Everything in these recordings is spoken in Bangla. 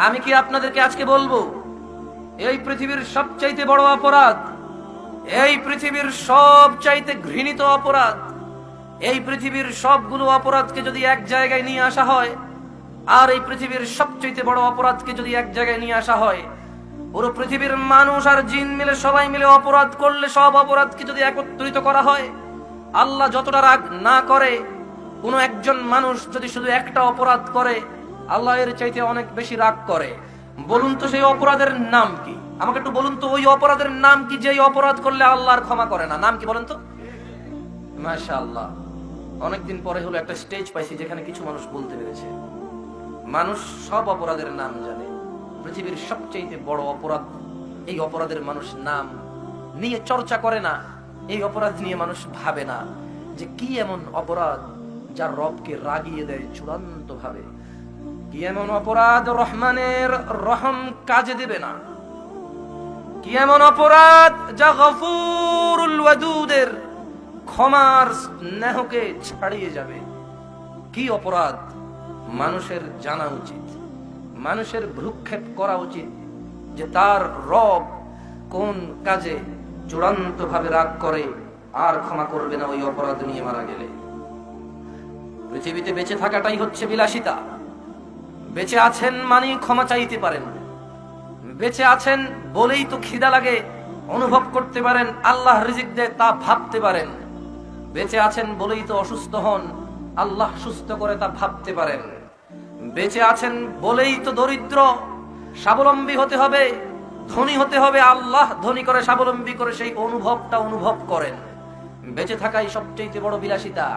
আমি কি আপনাদেরকে আজকে বলবো এই পৃথিবীর সবচাইতে বড় অপরাধ, এই পৃথিবীর সবচাইতে ঘৃণিত অপরাধ, এই পৃথিবীর সবগুলো অপরাধকে যদি এক জায়গায় নিয়ে আসা হয়, আর এই পৃথিবীর সবচাইতে বড় অপরাধকে যদি এক জায়গায় নিয়ে আসা হয়, পুরো পৃথিবীর মানুষ আর জিন মিলে সবাই মিলে অপরাধ করলে সব অপরাধকে যদি একত্রিত করা হয়, আল্লাহ যতটা রাগ না করে, কোনো একজন মানুষ যদি শুধু একটা অপরাধ করে আল্লাহ এর চাইতে অনেক বেশি রাগ করে। বলুন তো সেই অপরাধের নাম কি? আমাকে একটু বলুন তো ওই অপরাধের নাম কি যে অপরাধ করলে আল্লাহর ক্ষমা করে না? নাম কি বলেন তো? মাশাআল্লাহ, অনেকদিন পরে হলো একটা স্টেজ পাইছি যেখানে কিছু মানুষ বলতে পেরেছে। মানুষ সব অপরাধের নাম জানে, পৃথিবীর সবচেয়ে বড় অপরাধ, এই অপরাধের মানুষ নাম নিয়ে চর্চা করে না, এই অপরাধ নিয়ে মানুষ ভাবে না যে কি এমন অপরাধ যার রবকে রাগিয়ে দেয় চূড়ান্ত ভাবে, কি এমন অপরাধ রহমানের রহম কাজে দেবে না, কি এমন অপরাধ যা গফুরুল ওয়াদুদের ক্ষমার স্নেহকে ছাড়িয়ে যাবে। কি অপরাধ মানুষের জানা উচিত, মানুষের ভ্রুক্ষেপ করা উচিত যে তার রব কোন কাজে চূড়ান্ত ভাবে রাগ করে আর ক্ষমা করবে না ওই অপরাধ নিয়ে মারা গেলে। পৃথিবীতে বেঁচে থাকাটাই হচ্ছে বিলাসিতা। বেঁচে আছেন মানে ক্ষমা চাইতে পারেন, বেঁচে আছেন বলেই তো খিদা লাগে অনুভব করতে পারেন, আল্লাহ রিজিক দেয় তা ভাবতে পারেন, বেঁচে আছেন বলেই তো অসুস্থ হন, আল্লাহ সুস্থ করে তা ভাবতে পারেন, বেঁচে আছেন বলেই তো দরিদ্র স্বাবলম্বী হতে হবে, ধনী হতে হবে, আল্লাহ ধনী করে স্বাবলম্বী করে সেই অনুভবটা অনুভব করেন। বেঁচে থাকাই সবচেয়ে বড় বিলাসিতা।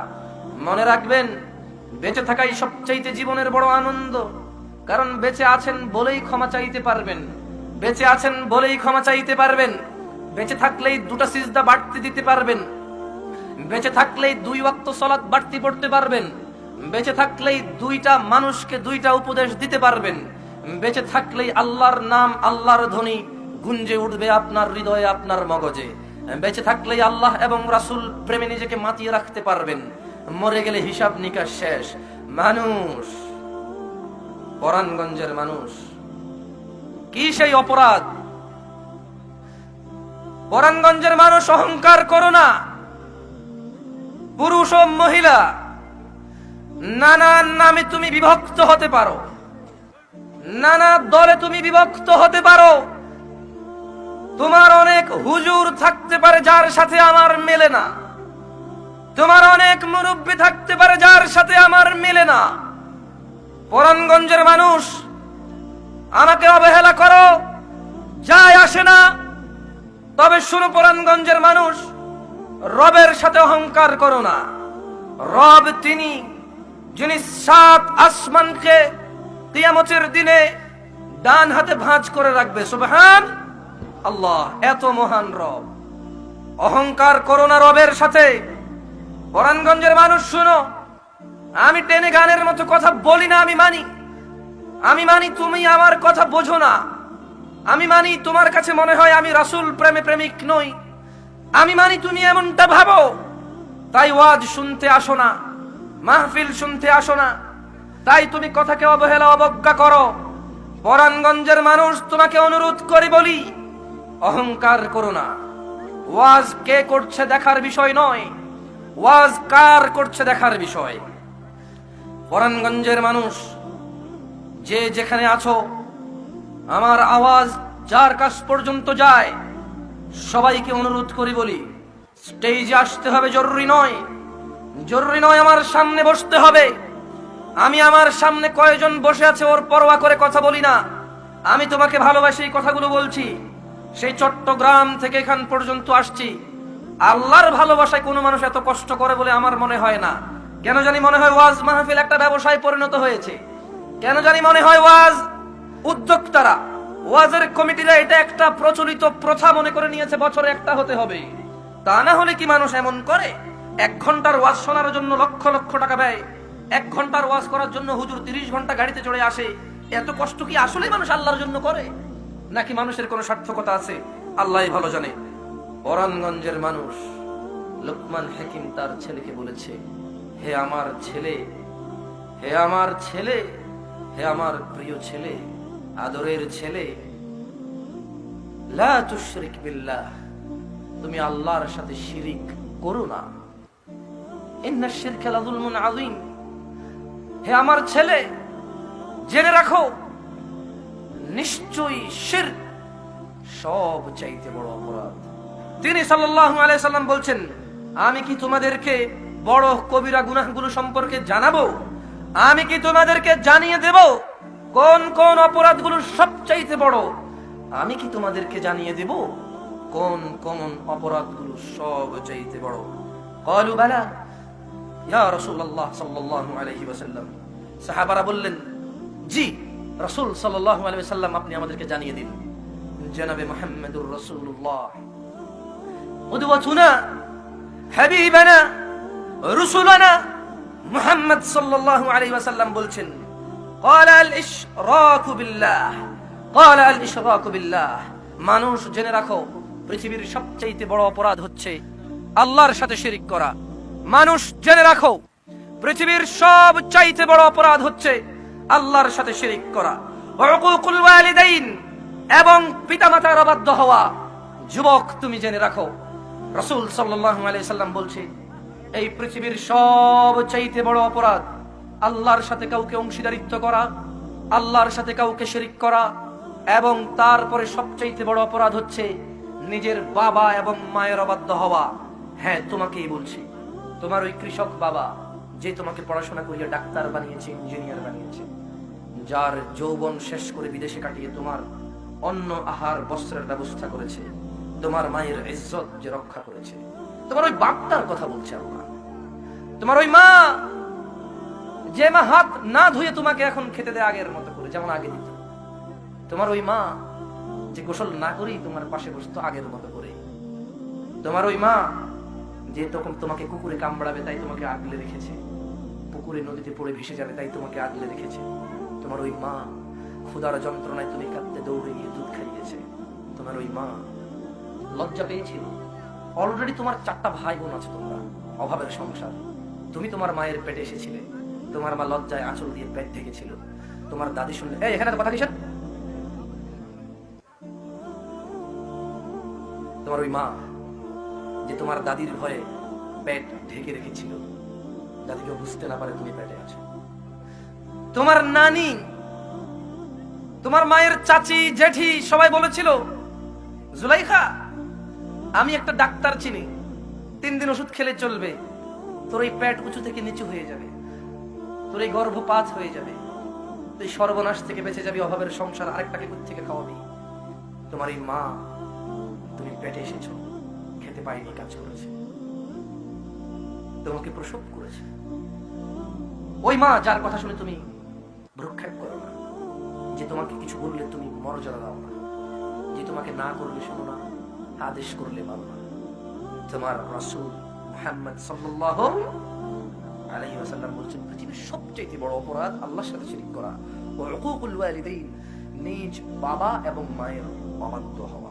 মনে রাখবেন, বেঁচে থাকাই সবচেয়ে জীবনের বড় আনন্দ। কারণ বেঁচে আছেন বলেই ক্ষমা চাইতে পারবেন, বেঁচে আছেন বলেই ক্ষমা চাইতে পারবেন, বেঁচে থাকলেই দুটা সিজদা বাড়তি দিতে পারবেন, বেঁচে থাকলেই 2 ওয়াক্ত সালাত বাড়তি পড়তে পারবেন, বেঁচে থাকলেই 2টা মানুষকে 2টা উপদেশ দিতে পারবেন, বেঁচে থাকলেই আল্লাহর নাম, আল্লাহর ধ্বনি গুঞ্জে উঠবে আপনার হৃদয়ে, আপনার মগজে, বেঁচে থাকলেই আল্লাহ এবং রাসূল প্রেমে নিজেকে মাতিয়ে রাখতে পারবেন। মরে গেলে হিসাব নিকাশ শেষ। মানুষ, পরাণগঞ্জের মানুষ, কি সেই অপরাধ? পরাণগঞ্জের মানুষ, অহংকার করো না। পুরুষ ও মহিলা নানান নামে তুমি বিভক্ত হতে পারো, নানা দলে তুমি বিভক্ত হতে পারো, তোমার অনেক হুজুর থাকতে পারে যার সাথে আমার মেলে না, তোমার অনেক মুরব্বি থাকতে পারে যার সাথে আমার মেলে না। পরাণগঞ্জের মানুষ, আমাকে অবহেলা করো, যায় আসে না, তবে শুনো পরাণগঞ্জের মানুষ, রবের সাথে অহংকার করো না। রব তিনি যিনি 7 আসমানকে কিয়ামতের দিনে ডান হাতে ভাঁজ করে রাখবে। সুবহান আল্লাহ, এত মহান রব। অহংকার করো না রবের সাথে। পরাণগঞ্জের মানুষ শুনো, আমি টেনে গানের মতো কথা বলি না, আমি মানি তুমি আমার কথা বোঝো না, আমি মানি তোমার কাছে মনে হয় আমি রাসূল প্রেমে প্রেমিক নই, আমি মানি তুমি এমনটা ভাবো, তাই ওয়াজ শুনতে আসো না, মাহফিল শুনতে আসো না, তাই তুমি কথাকে অবহেলা অবজ্ঞা করো। পরাণগঞ্জের মানুষ, তোমাকে অনুরোধ করে বলি, অহংকার করো না। ওয়াজ কে করছে দেখার বিষয় নয়, ওয়াজ কার করছে দেখার বিষয়। পরাণগঞ্জের মানুষ, যে যেখানে আছো, আমার আওয়াজ যার কাছ পর্যন্ত যায়, সবাইকে অনুরোধ করি বলি, স্টেজে আসতে হবে জরুরি নয়, জরুরি নয় আমার সামনে বসতে হবে। আমি আমার সামনে কয়জন বসে আছে ওর পরোয়া করে কথা বলি না। আমি তোমাকে ভালোবাসি, এই কথাগুলো বলছি। সেই চট্টগ্রাম থেকে এখান পর্যন্ত আসছি, আল্লাহর ভালোবাসায় কোনো মানুষ এত কষ্ট করে বলে আমার মনে হয় না। কেন জানি মনে হয় ওয়াজ মাহফিল একটা ব্যবসায় পরিণত হয়েছে, কেন জানি মনে হয় ওয়াজ উদ্যোক্তারা, ওয়াজের কমিটিরা এটা একটা প্রচলিত প্রথা মনে করে নিয়েছে, বছরে একটা হতে হবে। তা না হলে কি মানুষ এমন করে? 1 ঘন্টার ওয়াজ শোনার জন্য লক্ষ লক্ষ টাকা ব্যয়, 1 ঘন্টার ওয়াজ করার জন্য হুজুর 30 ঘন্টা গাড়িতে চড়ে আসে। এত কষ্ট কি আসলে মানুষ আল্লাহর জন্য করে, নাকি মানুষের কোনো স্বার্থকতা আছে? আল্লাহই ভালো জানে। পরাণগঞ্জের মানুষ, লোকমান হাকিম তার ছেলেকে বলেছে, হে আমার ছেলে, হে আমার ছেলে, হে আমার প্রিয় ছেলে, আদরের ছেলে, লা তুশরিক বিল্লাহ, তুমি আল্লাহর সাথে শিরিক করো না। ইন্নাশ শিরকা লাযুলমুন আযীম, হে আমার ছেলে জেনে রাখো, নিশ্চয়ই শিরক সব চাইতে বড় অপরাধ। তিনি সাল্লাল্লাহু আলাইহি সাল্লাম বলছেন, আমি কি তোমাদেরকে বড় কবিরা গুনাহগুলো সম্পর্কে জানাবো? আমি কি তোমাদেরকে জানিয়ে দেব কোন কোন অপরাধগুলো সবচাইতে বড়? আমি কি তোমাদেরকে জানিয়ে দেব কোন কোন অপরাধগুলো সবচাইতে বড়? ক্বালু বালা ইয়া রাসূলুল্লাহ সাল্লাল্লাহু আলাইহি ওয়াসাল্লাম। সাহাবারা বললেন, জি রাসূল সাল্লাল্লাহু আলাইহি ওয়াসাল্লাম, আপনি আমাদেরকে জানিয়ে দিন। জনাবে মুহাম্মদুর রাসূলুল্লাহ উদওয়াতুনা হাবিবানা রাসূলুনা মুহাম্মদ সাল্লাল্লাহু আলাইহি ওয়াসাল্লাম বলছেন, ক্বালা আল ইশরাকু বিল্লাহ, ক্বালা আল ইশরাকু বিল্লাহ, মানুষ জেনে রাখো পৃথিবীর সবচেয়ে বড় অপরাধ হচ্ছে আল্লাহর সাথে শিরিক করা। মানুষ জেনে রাখো পৃথিবীর সবচাইতে বড় অপরাধ হচ্ছে আল্লাহর সাথে শিরিক করা। ওয়া উকুকুল ওয়ালিদাইন, এবং পিতামাতার অবাধ্য হওয়া। যুবক তুমি জেনে রাখো, রাসূল সাল্লাল্লাহু আলাইহি সাল্লাম বলছে, এই পৃথিবীর সবচাইতে বড় অপরাধ আল্লাহর সাথে কাউকে অংশীদারিত্ব করা, আল্লাহর সাথে কাউকে শিরিক করা, এবং তারপরে সবচাইতে বড় অপরাধ হচ্ছে নিজের বাবা এবং মায়ের অবাধ্য হওয়া। হ্যাঁ, তোমাকেই বলছি, তোমার ওই কৃষক বাবা যে তোমাকে পড়াশোনা করিয়ে ডাক্তার বানিয়েছে, ইঞ্জিনিয়ার বানিয়েছে, যার যৌবন শেষ করে বিদেশে কাটিয়ে তোমার অন্ন আহার বস্ত্রের ব্যবস্থা করেছে, তোমার মায়ের ইজ্জত যে রক্ষা করেছে, তোমার ওই বাপটার কথা বলছে আমরা। তোমার ওই মা, যে মা হাত না ধুয়ে তোমাকে এখন খেতে দেয় আগের মতো করে, যেমন আগে দিত। তোমার ওই মা যে গোসল না করেই তোমার পাশে বসতো আগের মতো করে। তোমার ওই মা যে তখন তোমাকে কুকুরে কামড়াবে তাই তোমাকে আগলে রেখেছে, পুকুরে নদীতে পড়ে ভেসে যাবে তাই তোমাকে আগলে রেখেছে। তোমার ওই মা ক্ষুধার যন্ত্রণায় তুমি কাঁদতে দৌড়ে গিয়ে দুধ খাইয়েছে। তোমার ওই মা লজ্জা পেয়েছিল, অলরেডি তোমার 4টা ভাই বোন আছে, তোমরা অভাবের সংসার, তুমি তোমার মায়ের পেটে এসেছিলে, তোমার মা লজ্জায় আঁচল দিয়ে পেট ঢেকেছিল। তোমার দাদি শুনলে, এই এখানে কথা কিসের? তোমার ওই মা যে তোমার দাদির ভয়ে পেট ঢেকে রেখেছিল, দাদিকে বুঝতে না পারে তুমি পেটে আছো। তোমার নানি, তোমার মায়ের চাচি, জেঠি সবাই বলেছিল, জুলাইখা আমি একটা ডাক্তার চিনি, 3 দিন ওষুধ খেলে চলবে, তোর এই পেট উঁচু থেকে নিচু হয়ে যাবে, তোর এই গর্ভপাত হয়ে যাবে, তুই সর্বনাশ থেকে বেঁচে যাবি, অভাবের সংসার আরেকটাকে থেকে খাওয়াবি। তোমার এই মা, তুমি পেটে এসেছো, খেতে পাইনি, কাজ করেছে, তোমাকে প্রসব করেছে। ওই মা যার কথা শুনে তুমি ভ্রুক্ষেপ করো না, যে তোমাকে কিছু বললে তুমি মর্যাদা দাও না, যে তোমাকে না করলে শোনো না, আদেশ করলে মানো না। তোমার রাসূল মুহাম্মদ সাল্লাল্লাহু আলাইহি ওয়াসাল্লাম বলছেন, পৃথিবীর সবচেয়ে বড় অপরাধ আল্লাহর সাথে শিরক করা। ওয়া উকুকুল ওয়ালিদাইন, নিজ বাবা এবং মায়ের অবাধ্য হওয়া।